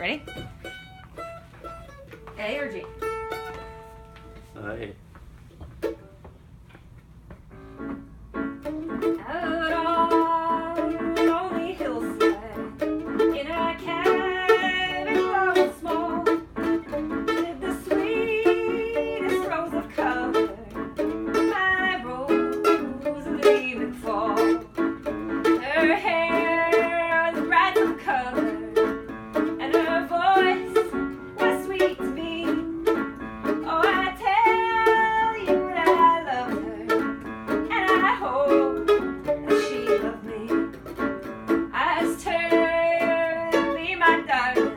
ready? A or G? A. Out on a lonely hillside, in a cabin low and small, lived the sweetest rose of color, my rose in the evening fall. Her hair was bright of color, and her voice was sweet to me. Oh, I tell you that I love her, and I hope that she loved me. I asked her to be my darling.